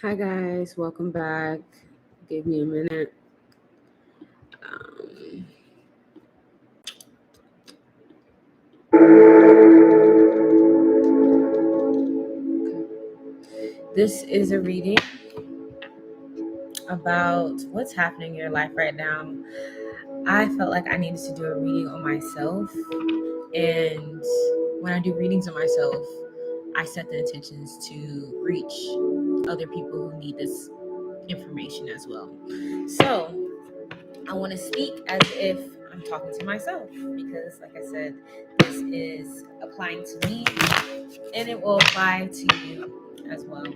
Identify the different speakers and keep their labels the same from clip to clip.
Speaker 1: Hi guys, welcome back. Give me a minute. Um, this is a reading about what's happening in your life right now. I felt like I needed to do a reading on myself, and when I do readings on myself, I set the intentions to reach other people who need this information as well. So I want to speak as if I'm talking to myself because, like I said, this is applying to me and it will apply to you as well.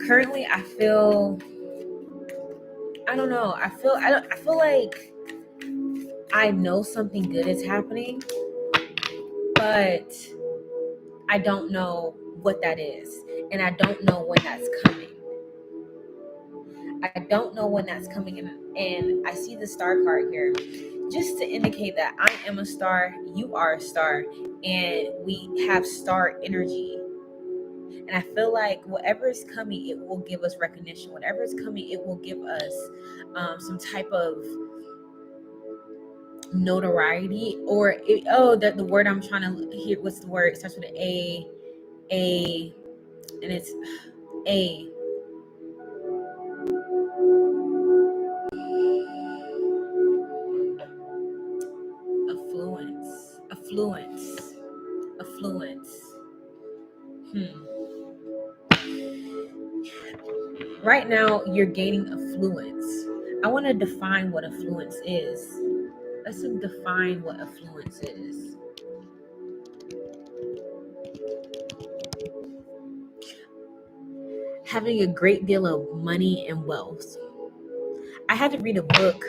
Speaker 1: Currently, I don't know. I feel like I know something good is happening, but I don't know what that is, and I don't know when that's coming. I don't know when that's coming, and I see the star card here, just to indicate that I am a star, you are a star, and we have star energy. And I feel like whatever is coming, it will give us recognition. Whatever is coming, it will give us some type of notoriety, or the word I'm trying to hear. What's the word? It starts with an A, and it's a affluence. Hmm. Right now, you're gaining affluence. I want to define what affluence is. Let's define what affluence is. Having a great deal of money and wealth. I had to read a book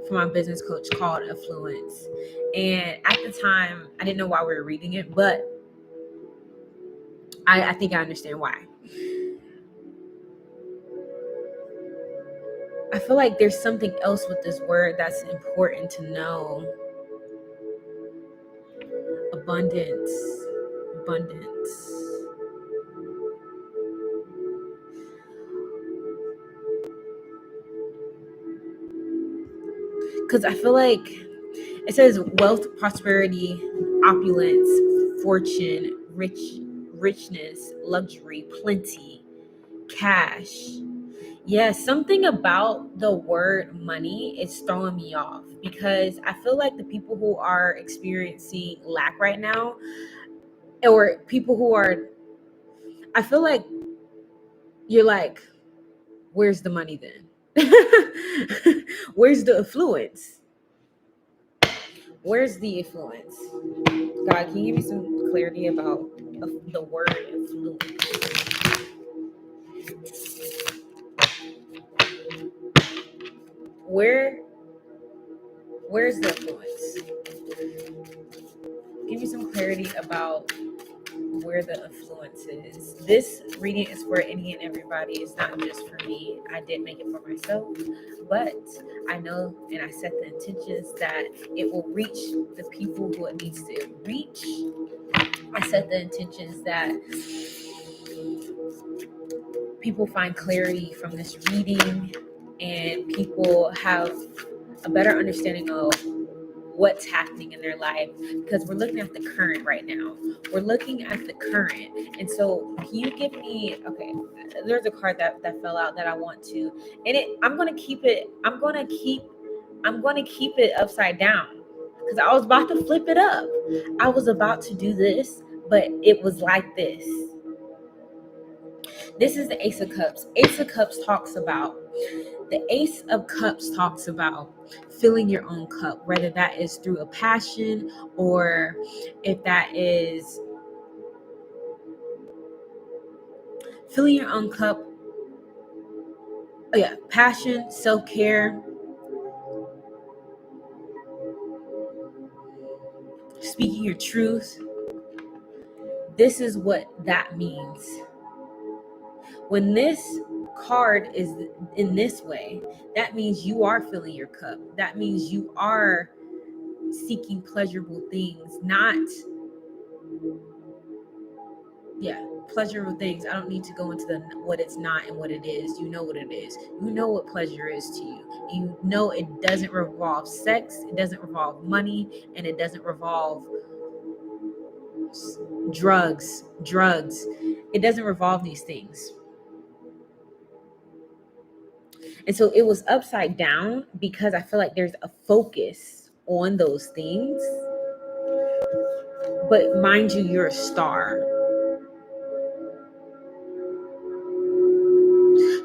Speaker 1: from my business coach called Affluence. And at the time, I didn't know why we were reading it, but I think I understand why. I feel like there's something else with this word that's important to know. Abundance. Abundance. Because I feel like it says wealth, prosperity, opulence, fortune, richness, luxury, plenty, cash. Yeah, something about the word money is throwing me off because I feel like the people who are experiencing lack right now, or people who are, I feel like you're like, where's the money then? Where's the affluence? Where's the affluence? God, can you give me some clarity about the word affluence? Where, where's the affluence? Give me some clarity about where the influence is. This reading is for any and everybody. It's not just for me. I did make it for myself, but I know and I set the intentions that it will reach the people who it needs to reach. I set the intentions that people find clarity from this reading and people have a better understanding of what's happening in their life, because we're looking at the current right now. We're looking at the current. And so can you give me, okay, there's a card that fell out that I want to, and I'm going to keep it upside down because I was about to flip it up. I was about to do this, but it was like this. This is the Ace of Cups. The Ace of Cups talks about filling your own cup, whether that is through a passion or if that is filling your own cup. Oh yeah, passion, self-care, speaking your truth. This is what that means. When this card is in this way, that means you are filling your cup. That means you are seeking pleasurable things, not, yeah, pleasurable things. I don't need to go into the what it's not and what it is. You know what it is. You know what pleasure is to you. You know it doesn't revolve sex, it doesn't revolve money, and it doesn't revolve drugs. It doesn't revolve these things. And so it was upside down because I feel like there's a focus on those things. But mind you, you're a star.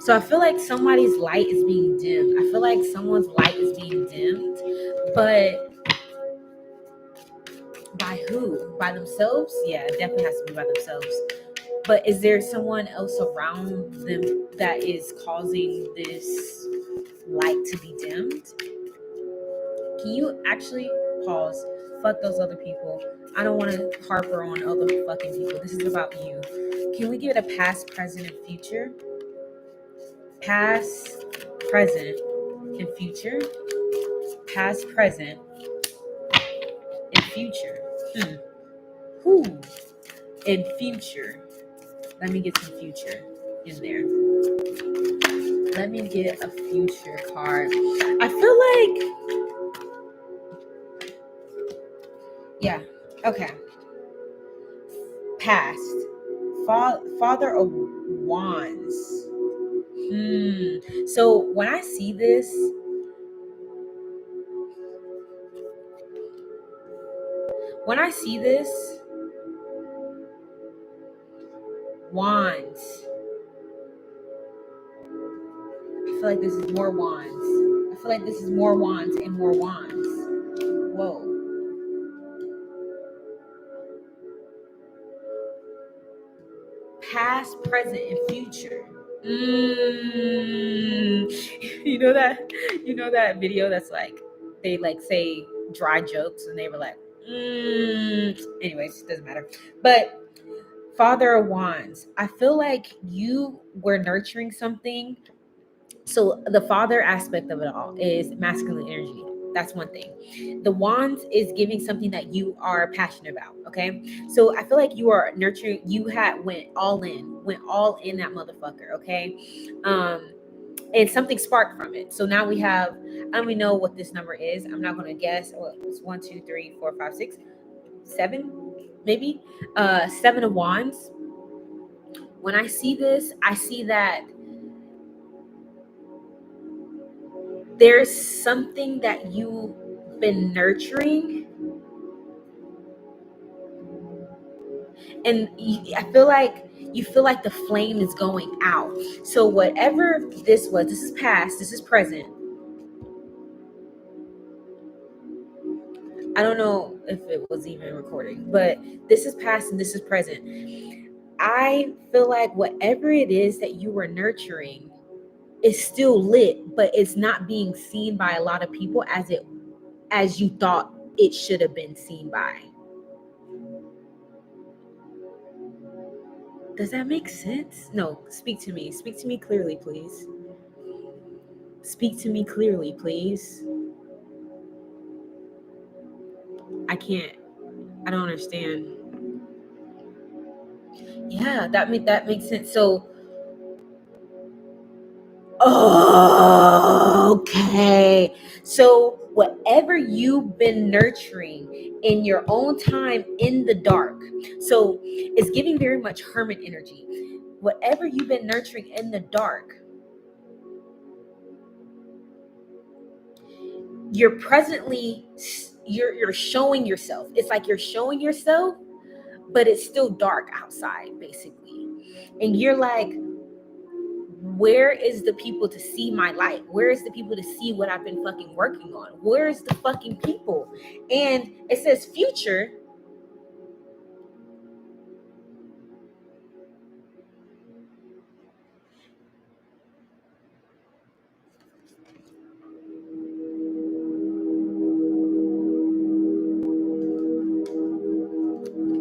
Speaker 1: So I feel like somebody's light is being dimmed. I feel like someone's light is being dimmed. But by who? By themselves? Yeah, it definitely has to be by themselves. But is there someone else around them that is causing this light to be dimmed? Can you actually pause? Fuck those other people. I don't want to harper on other fucking people. This is about you. Can we give it a past, present, and future? Past, present, and future. Past, present, and future. Who? And future. Let me get some future in there. Let me get a future card. I feel like, yeah, okay. Past. Father of Wands. So when I see this, Wands. I feel like this is more wands. I feel like this is more wands and more wands. Whoa. Past, present, and future. You know that video that's like they like say dry jokes and they were like, anyways, doesn't matter. But Father of Wands, I feel like you were nurturing something. So the father aspect of it all is masculine energy. That's one thing. The wands is giving something that you are passionate about. Okay. So I feel like you are nurturing, you had went all in that motherfucker. Okay. And something sparked from it. So now we have, I don't even know what this number is. I'm not gonna guess. Oh, it's 1, 2, 3, 4, 5, 6, 7, maybe. Seven of Wands. When I see this, I see that there's something that you've been nurturing, and I feel like you feel like the flame is going out. So whatever this was, this is past, this is present. I don't know if it was even recording, but this is past and this is present. I feel like whatever it is that you were nurturing is still lit, but it's not being seen by a lot of people as you thought it should have been seen by. Does that make sense? No, speak to me. Speak to me clearly, please. Speak to me clearly, please. I can't. I don't understand. Yeah, that makes sense. So, okay. So, whatever you've been nurturing in your own time in the dark. So, it's giving very much hermit energy. Whatever you've been nurturing in the dark, you're showing yourself. It's like you're showing yourself, but it's still dark outside, basically. And you're like, where is the people to see my light? Where is the people to see what I've been fucking working on? Where is the fucking people? And it says future.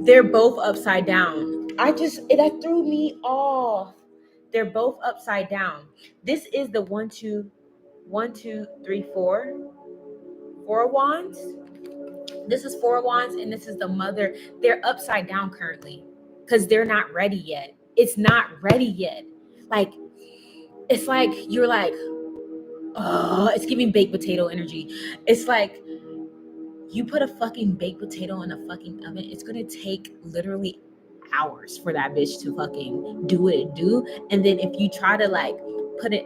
Speaker 1: They're both upside down. That threw me off. They're both upside down. This is the 4 wands. This is 4 wands, and this is the mother. They're upside down currently. because they're not ready yet. It's not ready yet. Like, it's like you're like, oh, it's giving baked potato energy. It's like you put a fucking baked potato in a fucking oven. It's gonna take literally hours for that bitch to fucking do what it do. And then if you try to like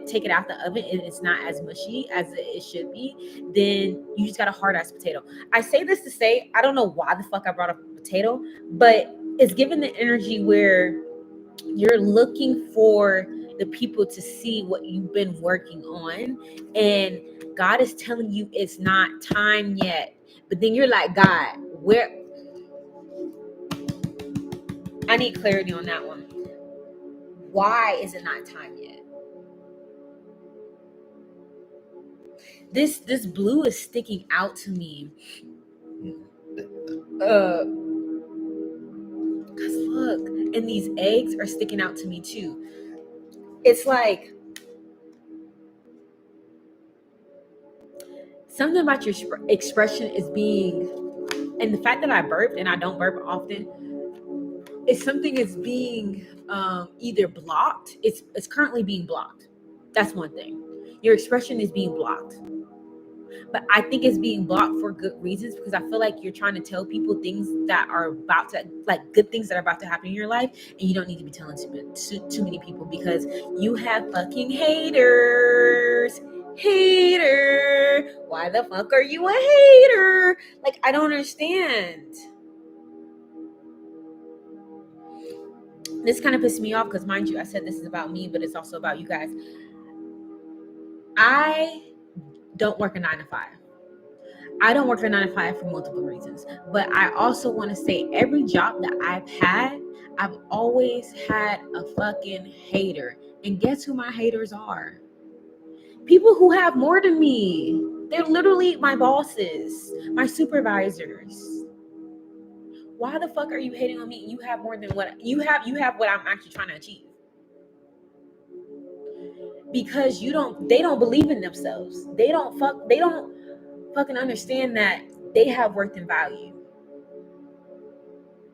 Speaker 1: take it out the oven and it's not as mushy as it should be, then you just got a hard ass potato. I say this to say, I don't know why the fuck I brought up a potato, but it's given the energy where you're looking for the people to see what you've been working on, and God is telling you it's not time yet. But then you're like, God, where? I need clarity on that one. Why is it not time yet? This blue is sticking out to me. Cause look, and these eggs are sticking out to me too. It's like something about your expression is being, and the fact that I burped and I don't burp often, if something is being either blocked, it's currently being blocked. That's one thing. Your expression is being blocked, but I think it's being blocked for good reasons, because I feel like you're trying to tell people things that are about to, like, good things that are about to happen in your life, and you don't need to be telling too many people, because you have fucking haters. Hater, why the fuck are you a hater? Like, I don't understand. This kind of pissed me off because, mind you, I said this is about me, but it's also about you guys. I don't work a 9 to 5. I don't work a 9 to 5 for multiple reasons. But I also want to say every job that I've had, I've always had a fucking hater. And guess who my haters are? People who have more than me. They're literally my bosses, my supervisors. Why the fuck are you hating on me? You have more than what you have. You have what I'm actually trying to achieve. Because they don't believe in themselves. They don't fucking understand that they have worth and value.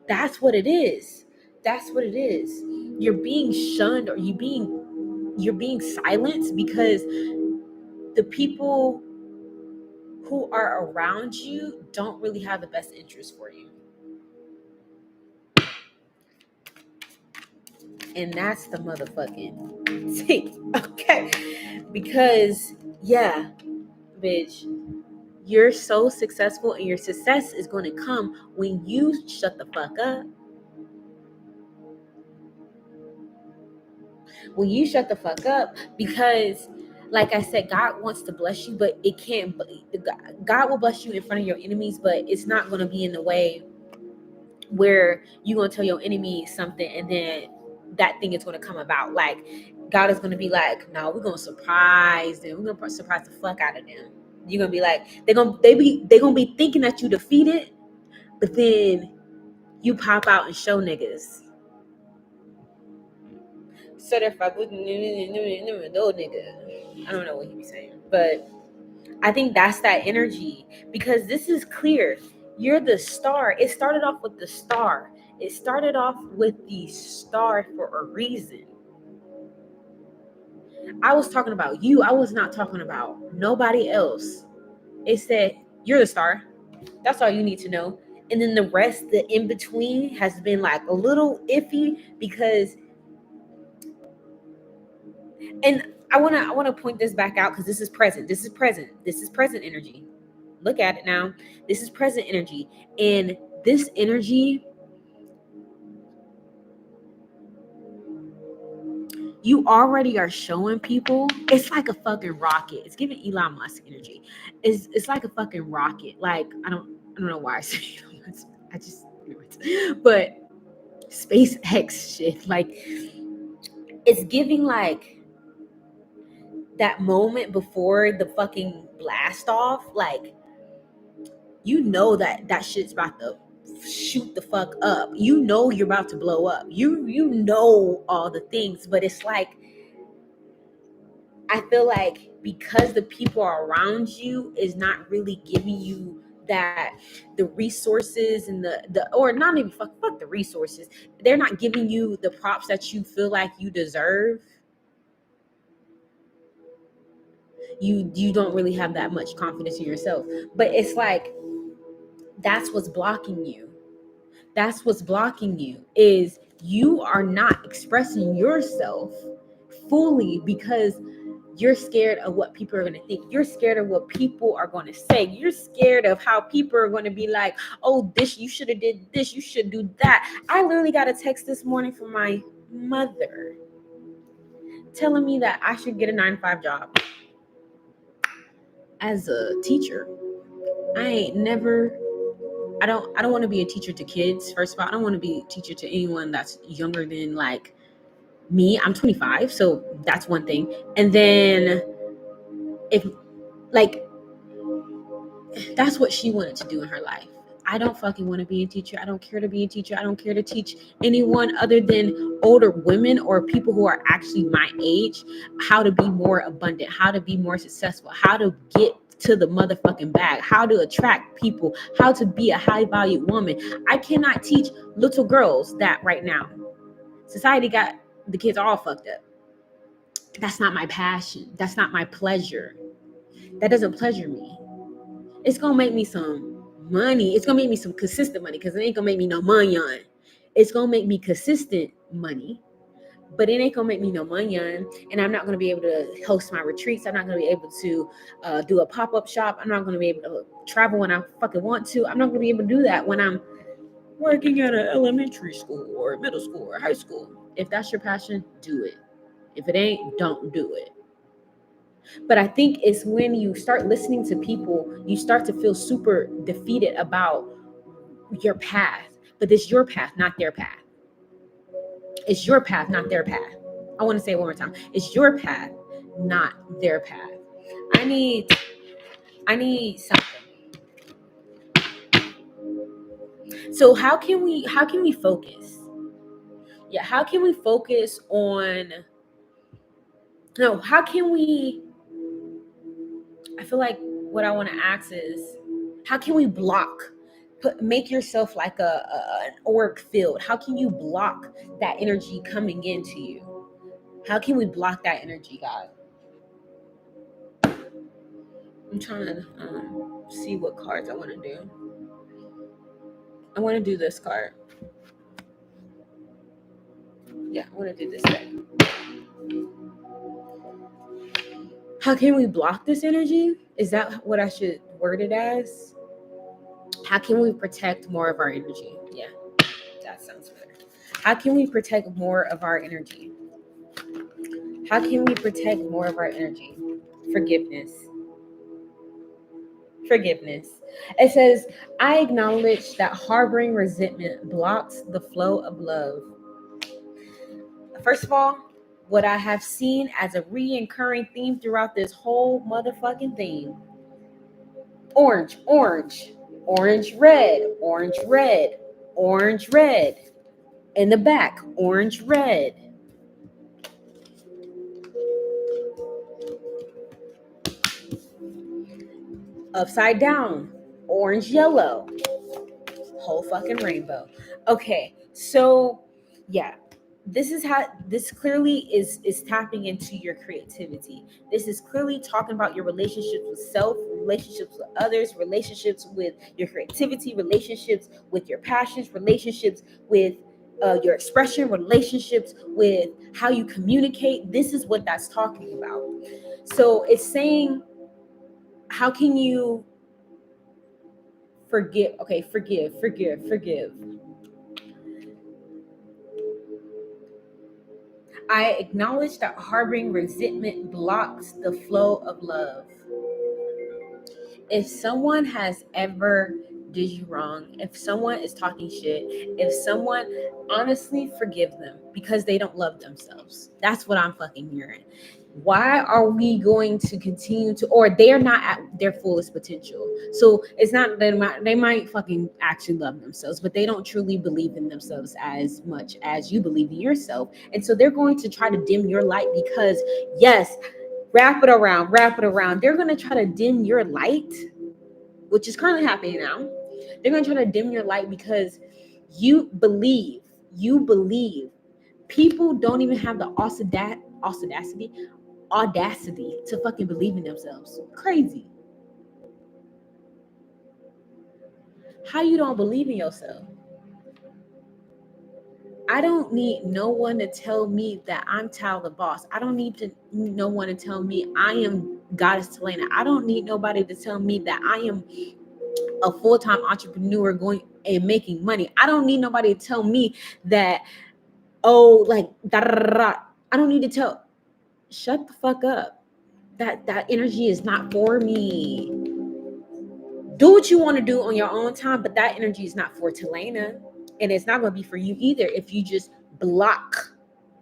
Speaker 1: That's what it is. That's what it is. You're being shunned, or you're being silenced because the people who are around you don't really have the best interest for you. And that's the motherfucking thing. Okay. Because yeah, bitch, you're so successful, and your success is going to come when you shut the fuck up. When you shut the fuck up, because like I said, God wants to bless you, but it can't. God will bless you in front of your enemies, but it's not going to be in the way where you're going to tell your enemy something and then that thing is going to come about. Like, God is going to be like, no, we're going to surprise them. We're going to surprise the fuck out of them. You're going to be like, they're going to be thinking that you defeated, but then you pop out and show niggas. So if I wouldn't no nigga. I don't know what he be saying. But I think that's that energy, because this is clear. You're the star. It started off with the star. It started off with the star for a reason. I was talking about you. I was not talking about nobody else. It said, you're the star. That's all you need to know. And then the rest, the in between, has been like a little iffy, because, and I wanna point this back out, because this is present. This is present energy. Look at it now. This is present energy. And this energy, you already are showing people. It's like a fucking rocket. It's giving Elon Musk energy. It's like a fucking rocket. Like, I don't know why I say Elon Musk. I just but SpaceX shit. Like, it's giving like that moment before the fucking blast off. Like, you know that shit's about to shoot the fuck up. You know you're about to blow up. You know all the things, but it's like, I feel like because the people around you is not really giving you that the resources and the or not even fuck the resources, they're not giving you the props that you feel like you deserve, you don't really have that much confidence in yourself. But it's like that's what's blocking you. That's what's blocking you, is you are not expressing yourself fully because you're scared of what people are going to think. You're scared of what people are going to say. You're scared of how people are going to be like, oh, this, you should have did this, you should do that. I literally got a text this morning from my mother telling me that I should get a 9 to 5 job as a teacher. I ain't never I don't want to be a teacher to kids. First of all, I don't want to be a teacher to anyone that's younger than like me. I'm 25, so that's one thing. And then if like that's what she wanted to do in her life. I don't fucking want to be a teacher. I don't care to be a teacher. I don't care to teach anyone other than older women or people who are actually my age how to be more abundant, how to be more successful, how to get to the motherfucking bag, how to attract people, how to be a high value woman. I cannot teach little girls that right now. Society got the kids all fucked up. That's not my passion. That's not my pleasure. That doesn't pleasure me. It's gonna make me some money. It's gonna make me some consistent money because it ain't gonna make me no money on. It's gonna make me consistent money, but it ain't gonna make me no money on. And I'm not gonna be able to host my retreats. I'm not gonna be able to do a pop-up shop. I'm not gonna be able to travel when I fucking want to. I'm not gonna be able to do that when I'm working at an elementary school or middle school or high school. If that's your passion, do it. If it ain't, don't do it. But I think it's when you start listening to people, you start to feel super defeated about your path. But it's your path, not their path. It's your path, not their path. I want to say it one more time. It's your path, not their path. I need something. So how can we focus? Yeah, how can we focus on how can we I feel like what I want to ask is, how can we block? Make yourself like an auric field. How can you block that energy coming into you? How can we block that energy, God? I'm trying to see what cards I want to do. I want to do this card. Yeah, I want to do this thing. How can we block this energy? Is that what I should word it as? How can we protect more of our energy? Yeah, that sounds better. How can we protect more of our energy? How can we protect more of our energy? Forgiveness. Forgiveness. It says, I acknowledge that harboring resentment blocks the flow of love. First of all, what I have seen as a reoccurring theme throughout this whole motherfucking thing: orange, orange, orange, red, orange, red, orange, red. In the back, orange, red. Upside down, orange, yellow. Whole fucking rainbow. Okay, so yeah, this clearly is tapping into your creativity. This is clearly talking about your relationships with self, relationships with others, relationships with your creativity, relationships with your passions, relationships with your expression, relationships with how you communicate. This is what that's talking about. So it's saying, how can you forgive? Okay, forgive. I acknowledge that harboring resentment blocks the flow of love. If someone has ever did you wrong, if someone is talking shit, if someone, honestly forgive them because they don't love themselves. That's what I'm fucking hearing. Why are we going to continue to, or they're not at their fullest potential? So it's not, they might fucking actually love themselves, but they don't truly believe in themselves as much as you believe in yourself. And so they're going to try to dim your light because, yes, wrap it around. They're going to try to dim your light which is currently happening now. They're going to try to dim your light because you believe. People don't even have the audacity to fucking believe in themselves. Crazy. How you don't believe in yourself? I don't need no one to tell me that I'm Tal the boss. I don't need no one to tell me I am Goddess Talaina. I don't need nobody to tell me that I am a full-time entrepreneur going and making money. I don't need nobody to tell me that, oh, like, da, da, da, da. I don't need to tell. Shut the fuck up. That energy is not for me. Do what you want to do on your own time, but that energy is not for Talaina. And it's not going to be for you either if you just block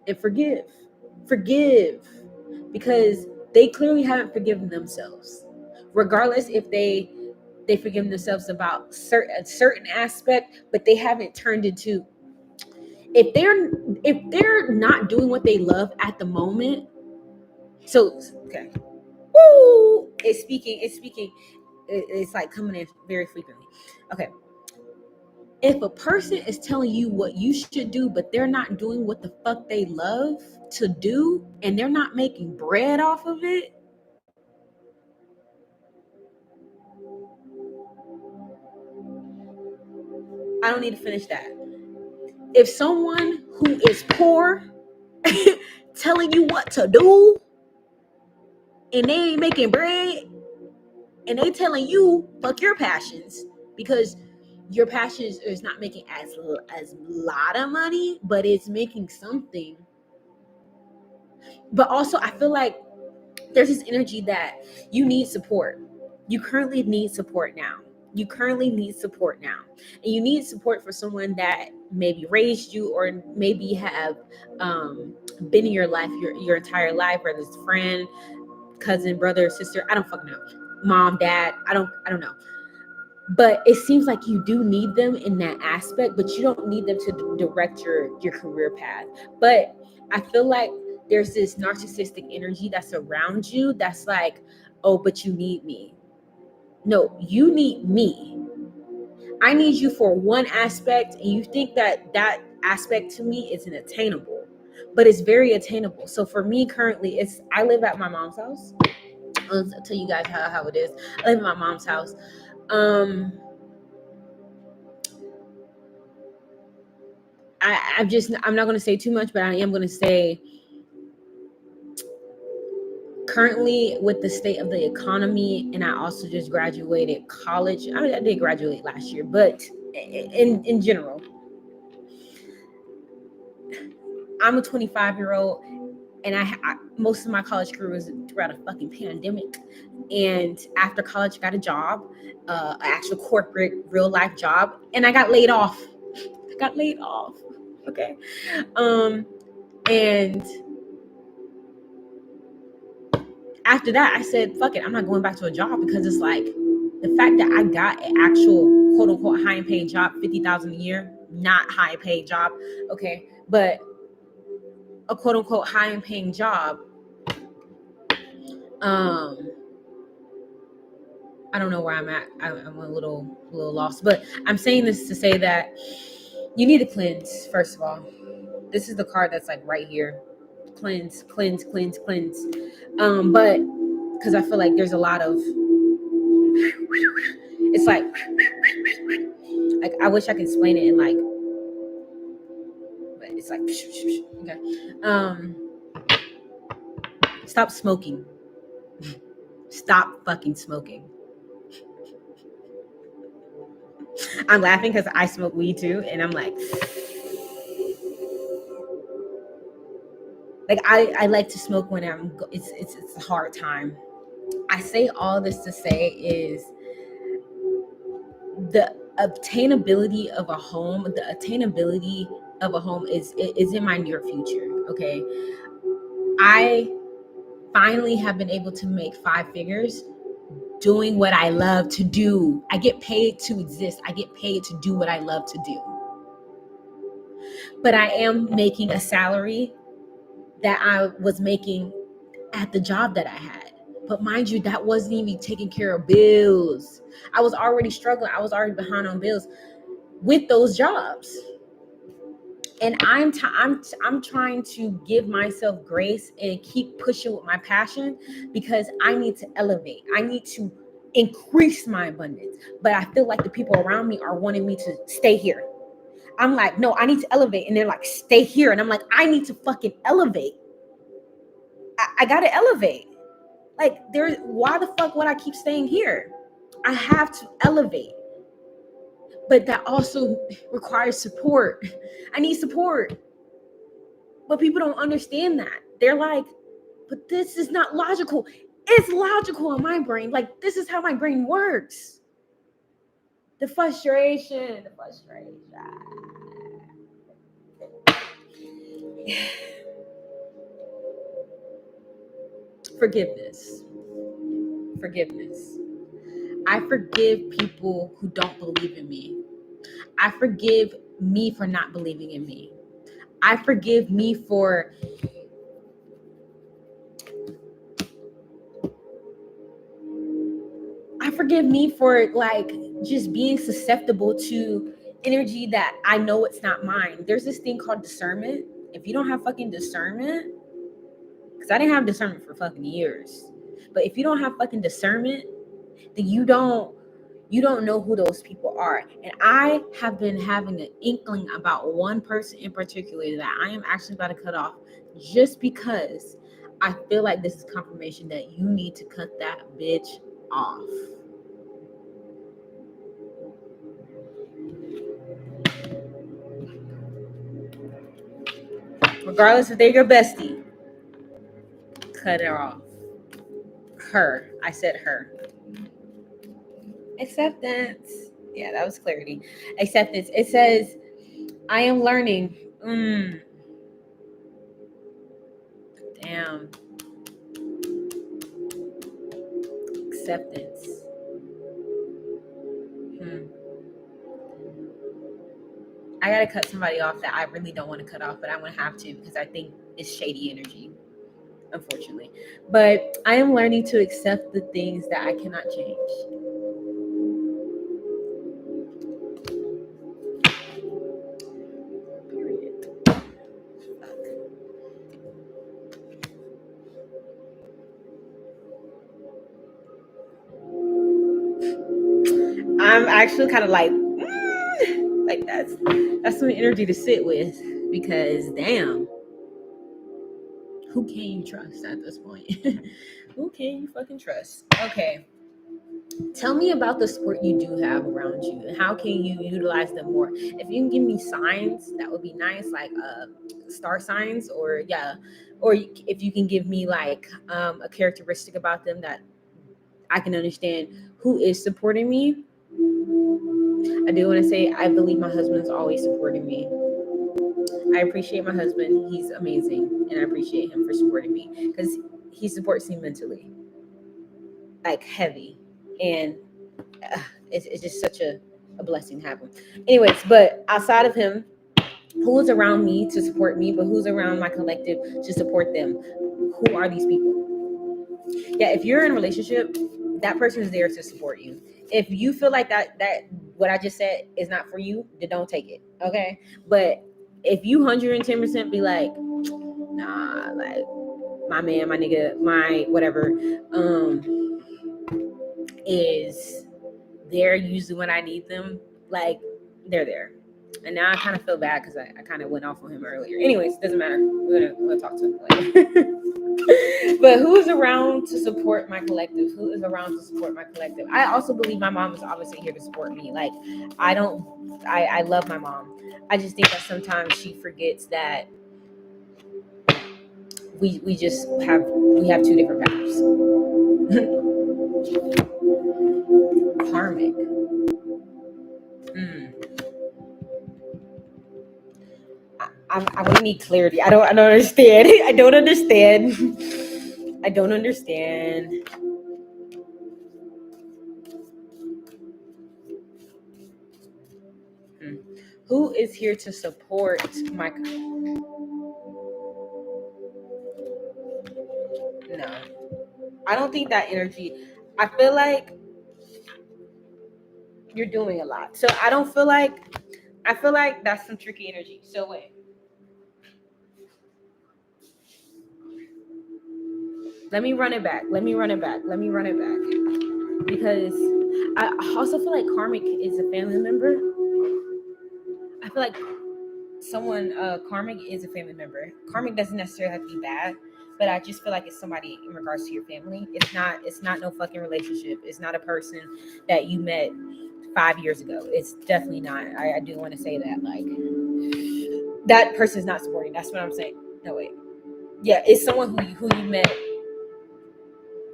Speaker 1: and forgive. Forgive. Because they clearly haven't forgiven themselves. Regardless if they forgive themselves about a certain aspect, but they haven't turned into, if they're not doing what they love at the moment. So okay. Woo! It's speaking. It's like coming in very frequently. Okay. If a person is telling you what you should do, but they're not doing what the fuck they love to do, and they're not making bread off of it, I don't need to finish that. If someone who is poor telling you what to do, and they ain't making bread, and they telling you fuck your passions, because your passions is not making as lot of money, but it's making something. But also I feel like there's this energy that you need support. You currently need support now. And you need support for someone that maybe raised you, or maybe have been in your life your entire life, whether it's a friend, cousin, brother, sister, I don't fucking know, mom, dad, I don't know. But it seems like you do need them in that aspect, but you don't need them to direct your career path. But I feel like there's this narcissistic energy that's around you that's like, oh, but you need me. No, you need me. I need you for one aspect, and you think that aspect to me is unattainable, but it's very attainable. So for me currently, I live at my mom's house. I'll tell you guys how it is. I live at my mom's house. I'm not going to say too much, but I am going to say, currently with the state of the economy, and I also just graduated college. I did graduate last year, but in general, I'm a 25-year-old, and I most of my college career was throughout a fucking pandemic. And after college, I got a job, an actual corporate real life job, and I got laid off. Okay. And after that, I said, fuck it, I'm not going back to a job, because it's like the fact that I got an actual quote unquote high paying job, $50,000 a year, not high paid job, okay, but a quote unquote high paying job. I don't know where I'm at. I'm a little lost, but I'm saying this to say that you need to cleanse. First of all, this is the card that's like right here. Cleanse. But because I feel like there's a lot of, it's like I wish I could explain it in like, but it's like, okay. Stop smoking. Stop fucking smoking. I'm laughing because I smoke weed too, and I'm like I like to smoke when it's a hard time. I say all this to say is the attainability of a home. The attainability of a home is in my near future. Okay, I finally have been able to make 5 figures doing what I love to do. I get paid to exist. I get paid to do what I love to do. But I am making a salary that I was making at the job that I had. But mind you, that wasn't even taking care of bills. I was already struggling. I was already behind on bills with those jobs. And I'm trying to give myself grace and keep pushing with my passion, because I need to elevate. I need to increase my abundance. But I feel like the people around me are wanting me to stay here. I'm like, no, I need to elevate. And they're like, stay here. And I'm like, I need to fucking elevate. I gotta elevate. Like, why the fuck would I keep staying here? I have to elevate. But that also requires support. I need support. But people don't understand that. They're like, but this is not logical. It's logical in my brain. Like, this is how my brain works. The frustration. Forgiveness. I forgive people who don't believe in me. I forgive me for not believing in me. I forgive me for like just being susceptible to energy that I know it's not mine. There's this thing called discernment. If you don't have fucking discernment, because I didn't have discernment for fucking years, but if you don't have fucking discernment, then you don't know who those people are. And I have been having an inkling about one person in particular that I am actually about to cut off, just because I feel like this is confirmation that you need to cut that bitch off. Regardless if they're your bestie, cut her off. Her. I said her. Acceptance. Yeah, that was clarity. Acceptance. It says, I am learning. Damn. Acceptance. I gotta cut somebody off that I really don't want to cut off, but I'm gonna have to, because I think it's shady energy, unfortunately. But I am learning to accept the things that I cannot change. Period. I'm actually kind of like that's some energy to sit with, because damn, who can you trust at this point? Who can you fucking trust? Okay. Tell me about the support you do have around you, and how can you utilize them more? If you can give me signs, that would be nice, like star signs, or if you can give me like a characteristic about them that I can understand who is supporting me. I do want to say I believe my husband is always supporting me. I appreciate my husband. He's amazing, and I appreciate him for supporting me, because he supports me mentally, like heavy, and it's just such a blessing to have him. Anyways, but outside of him, who's around me to support me, but who's around my collective to support them? Who are these people? Yeah, if you're in a relationship, that person is there to support you. If you feel like that what I just said is not for you, then don't take it. Okay. But if you 110% be like, nah, like my man, my nigga, my whatever, is there usually when I need them, like they're there. And now I kind of feel bad because I kind of went off on him earlier. Anyways, doesn't matter. We're gonna talk to him later. But who is around to support my collective? Who is around to support my collective? I also believe my mom is obviously here to support me. Like, I love my mom. I just think that sometimes she forgets that we have two different paths. Karmic. I'm gonna need clarity. I don't understand. I don't understand. I don't understand. Who is here to support my? No, I don't think that energy. I feel like you're doing a lot. So I don't feel like. I feel like that's some tricky energy. So wait. Let me run it back. Let me run it back. Let me run it back. Because I also feel like karmic is a family member. I feel like someone karmic is a family member. Karmic doesn't necessarily have to be bad, but I just feel like it's somebody in regards to your family. It's not no fucking relationship. It's not a person that you met 5 years ago. It's definitely not. I do want to say that. Like that person's not supporting. That's what I'm saying. No wait. Yeah, it's someone who you met.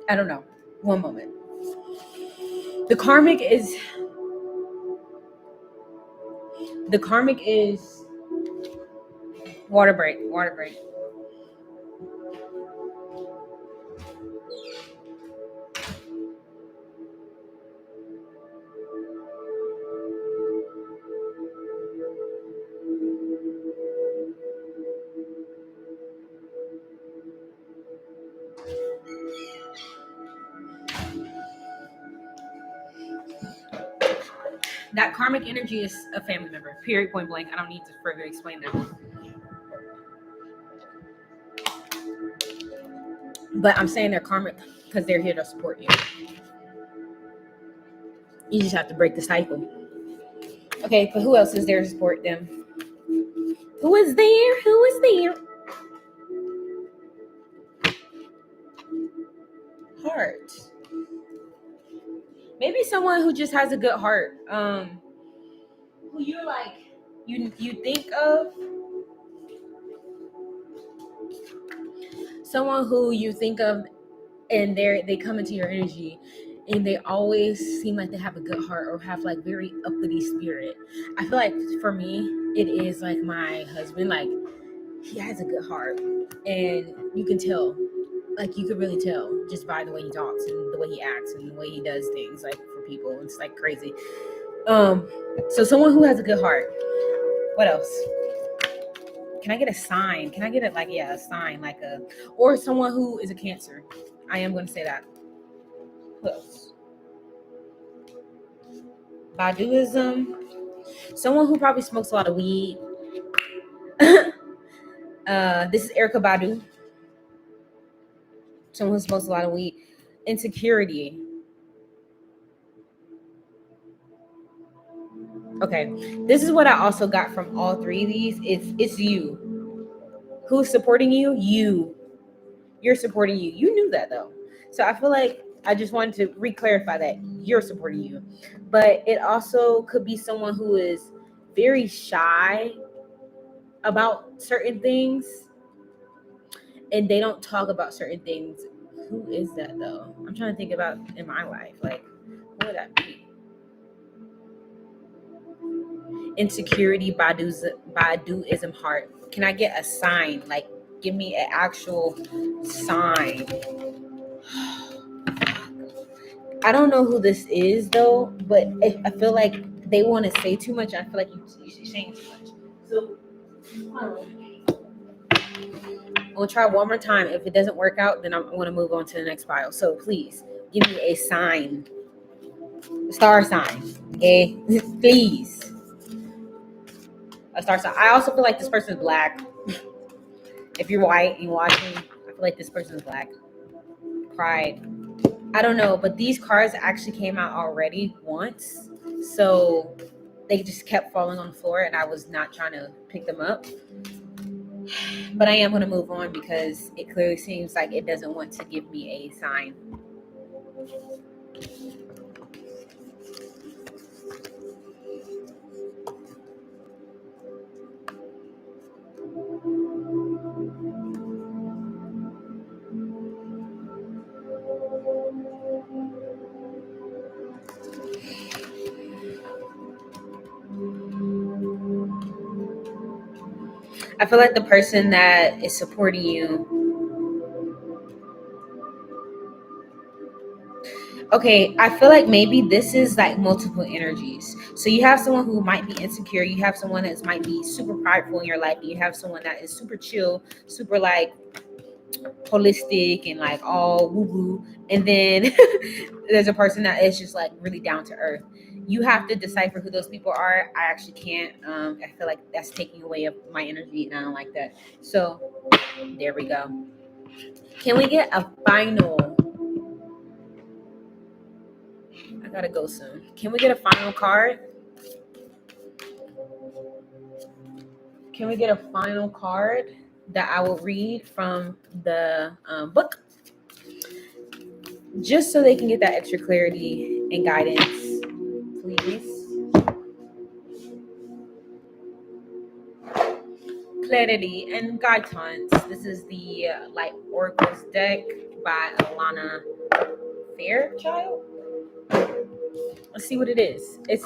Speaker 1: I don't know. One moment. The karmic is the karmic is water break. Water break. That karmic energy is a family member. Period. Point blank. I don't need to further explain that. But I'm saying they're karmic because they're here to support you. You just have to break the cycle. Okay, but who else is there to support them? Who is there? Who is there? Heart. Maybe someone who just has a good heart. Who you're like you think of someone who you think of and they come into your energy and they always seem like they have a good heart or have like very uppity spirit. I feel like for me it is like my husband. Like he has a good heart and you can tell, like you could really tell just by the way he talks and the way he acts and the way he does things like for people. It's like crazy. So someone who has a good heart. What else? Can I get a sign? Can I get it like a sign like a or someone who is a Cancer? I am going to say that. Who else? Baduism. Someone who probably smokes a lot of weed. This is Erica Badu. Someone who smokes a lot of weed. Insecurity. Okay, this is what I also got from all three of these. It's you. Who's supporting you? You. You're supporting you. You knew that though. So I feel like I just wanted to re-clarify that you're supporting you. But it also could be someone who is very shy about certain things and they don't talk about certain things. Who is that though? I'm trying to think about in my life. Like, who would that be? Insecurity, Baduism, heart. Can I get a sign? Like, give me an actual sign. I don't know who this is though, but I feel like they want to say too much. I feel like you're saying too much. So we'll try one more time. If it doesn't work out, then I'm going to move on to the next file. So please give me a sign, star sign. Okay, please, a star sign. I also feel like this person is black. If you're white and you're watching, I feel like this person is black. Pride. I don't know, but these cards actually came out already once, so they just kept falling on the floor, and I was not trying to pick them up. But I am going to move on because it clearly seems like it doesn't want to give me a sign. I feel like the person that is supporting you. Okay, I feel like maybe this is like multiple energies. So you have someone who might be insecure, you have someone that might be super prideful in your life, and you have someone that is super chill, super like holistic and like all woo woo, and then there's a person that is just like really down to earth. You have to decipher who those people are. I actually can't. I feel like that's taking away of my energy, and I don't like that. So there we go. Can we get a final? I gotta go soon. Can we get a final card? Can we get a final card that I will read from the book, just so they can get that extra clarity and guidance, please? Clarity and guidance. This is the Light Oracles deck by Alana Fairchild. Let's see what it is. It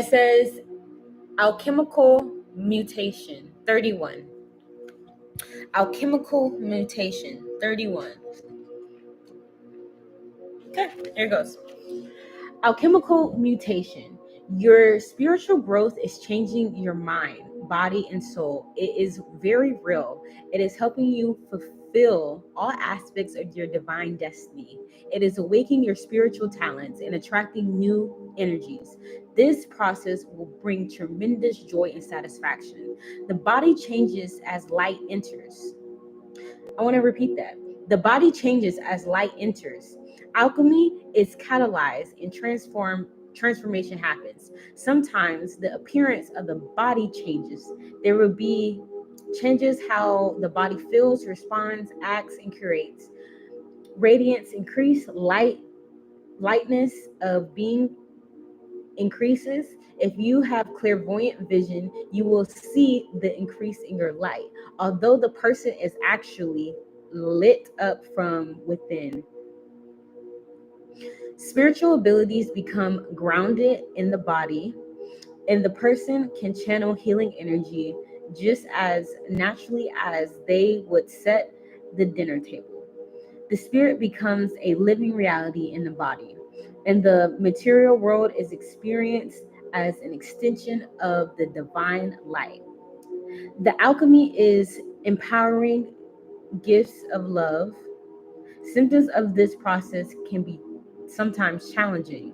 Speaker 1: says alchemical mutation 31. Alchemical mutation 31. Okay, here it goes. Alchemical mutation. Your spiritual growth is changing your mind, body, and soul. It is very real. It is helping you fulfill all aspects of your divine destiny. It is awakening your spiritual talents and attracting new energies. This process will bring tremendous joy and satisfaction. The body changes as light enters. I want to repeat that. The body changes as light enters. Alchemy is catalyzed and transformation happens. Sometimes the appearance of the body changes. There will be changes how the body feels, responds, acts, and creates. Radiance increase, lightness of being increases. If you have clairvoyant vision, you will see the increase in your light, although the person is actually lit up from within. Spiritual abilities become grounded in the body, and the person can channel healing energy just as naturally as they would set the dinner table. The spirit becomes a living reality in the body, and the material world is experienced as an extension of the divine light. The alchemy is empowering gifts of love. Symptoms of this process can be sometimes challenging.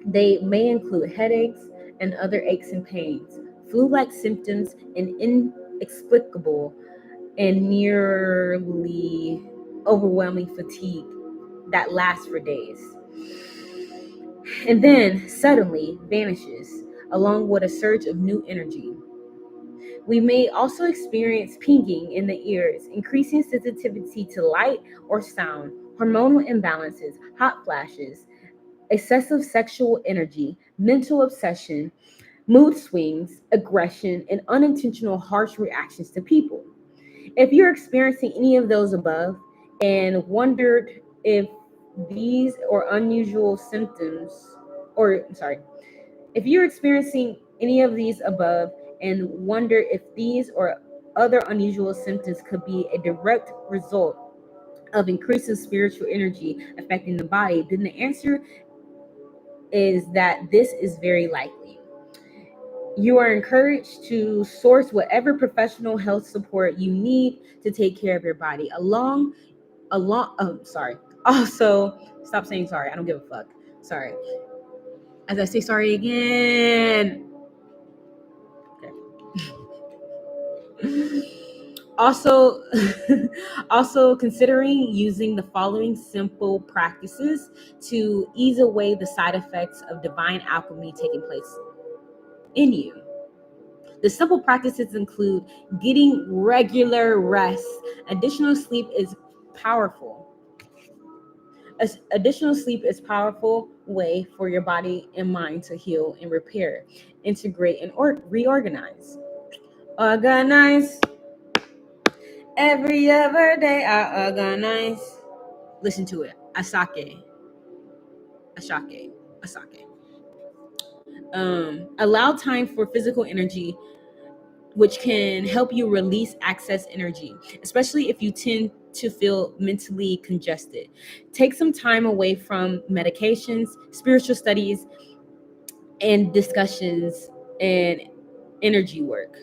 Speaker 1: They may include headaches and other aches and pains, flu-like symptoms, and inexplicable and nearly overwhelming fatigue that lasts for days, and then suddenly vanishes, along with a surge of new energy. We may also experience pinging in the ears, increasing sensitivity to light or sound, hormonal imbalances, hot flashes, excessive sexual energy, mental obsession, mood swings, aggression, and unintentional harsh reactions to people. If you're experiencing any of those above and wondered if these or unusual symptoms, or sorry, if you're experiencing any of these above and wonder if these or other unusual symptoms could be a direct result of increasing spiritual energy affecting the body, then the answer is that this is very likely. You are encouraged to source whatever professional health support you need to take care of your body. Sorry. Also, stop saying sorry. I don't give a fuck. Sorry. As I say sorry again. Okay. Also, also considering using the following simple practices to ease away the side effects of divine alchemy taking place in you. The simple practices include getting regular rest. Additional sleep is powerful. Additional sleep is a powerful way for your body and mind to heal and repair, integrate, and reorganize. Organize. Every other day I organize. Listen to it. Asake. Ashake. Asake. Allow time for physical energy, which can help you release excess energy, especially if you tend to feel mentally congested. Take some time away from medications, spiritual studies, and discussions and energy work.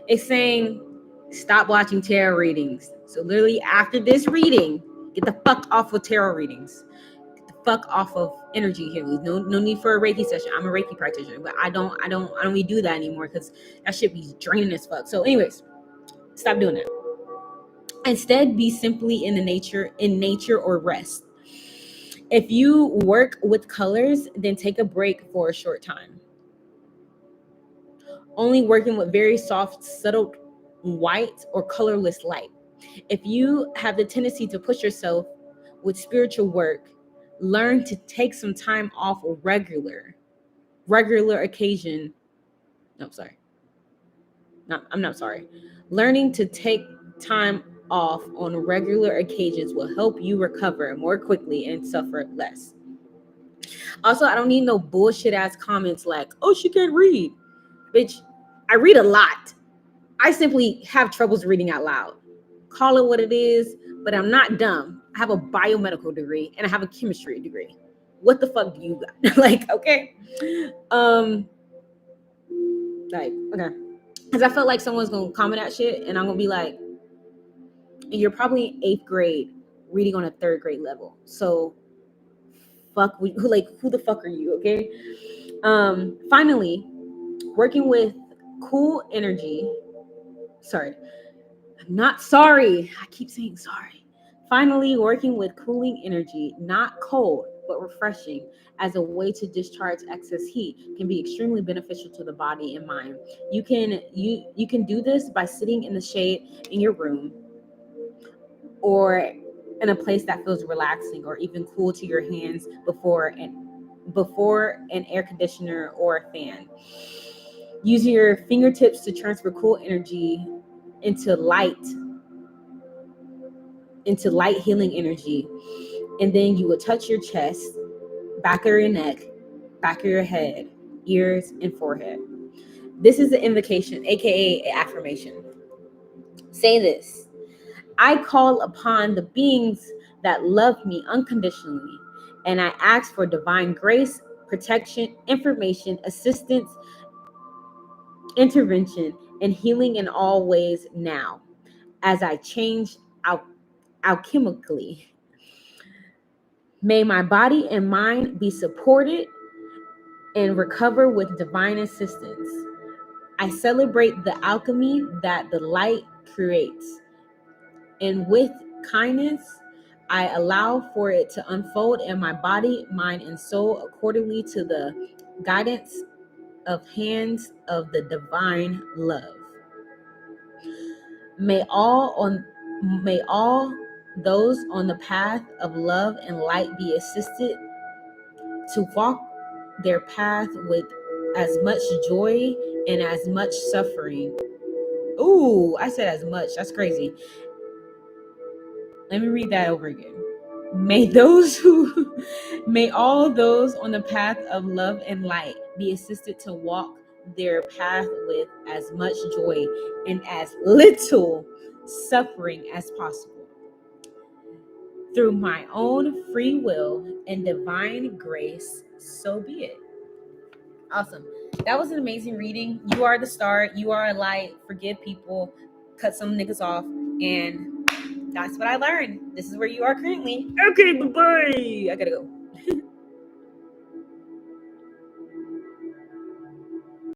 Speaker 1: It's saying stop watching tarot readings. So literally after this reading, get the fuck off of tarot readings. Get the fuck off of energy healings. No need for a Reiki session. I'm a Reiki practitioner, but I don't really do that anymore because that shit be draining as fuck. So anyways, stop doing that. Instead, be simply in nature or rest. If you work with colors, then take a break for a short time. Only working with very soft, subtle white or colorless light. If you have the tendency to push yourself with spiritual work, learn to take some time off a regular occasion. No, sorry. No, I'm not sorry. Learning to take time off on regular occasions will help you recover more quickly and suffer less. Also, I don't need no bullshit ass comments like, oh, she can't read. Bitch, I read a lot. I simply have troubles reading out loud. Call it what it is, but I'm not dumb. I have a biomedical degree and I have a chemistry degree. What the fuck do you got? Like, okay. Okay. Because I felt like someone's going to comment that shit and I'm going to be like, you're probably 8th grade reading on a 3rd grade level. So, who the fuck are you, okay? Finally, working with cool energy. Sorry. I'm not sorry. I keep saying sorry. Finally, working with cooling energy, not cold, but refreshing, as a way to discharge excess heat can be extremely beneficial to the body and mind. You can do this by sitting in the shade in your room or in a place that feels relaxing or even cool to your hands before an air conditioner or a fan. Use your fingertips to transfer cool energy into light healing energy. And then you will touch your chest, back of your neck, back of your head, ears, and forehead. This is an invocation, aka an affirmation. Say this: I call upon the beings that love me unconditionally, and I ask for divine grace, protection, information, assistance, intervention, and healing in all ways now, as I change alchemically. May my body and mind be supported and recover with divine assistance. I celebrate the alchemy that the light creates, and with kindness, I allow for it to unfold in my body, mind, and soul accordingly to the guidance of hands of the divine love. May all those on the path of love and light be assisted to walk their path with as much joy and as much suffering. Ooh, I said as much. That's crazy. Let me read that over again. May all those on the path of love and light be assisted to walk their path with as much joy and as little suffering as possible. Through my own free will and divine grace, so be it. Awesome. That was an amazing reading. You are the star. You are a light. Forgive people. Cut some niggas off. And that's what I learned. This is where you are currently. Okay, bye-bye. I gotta go.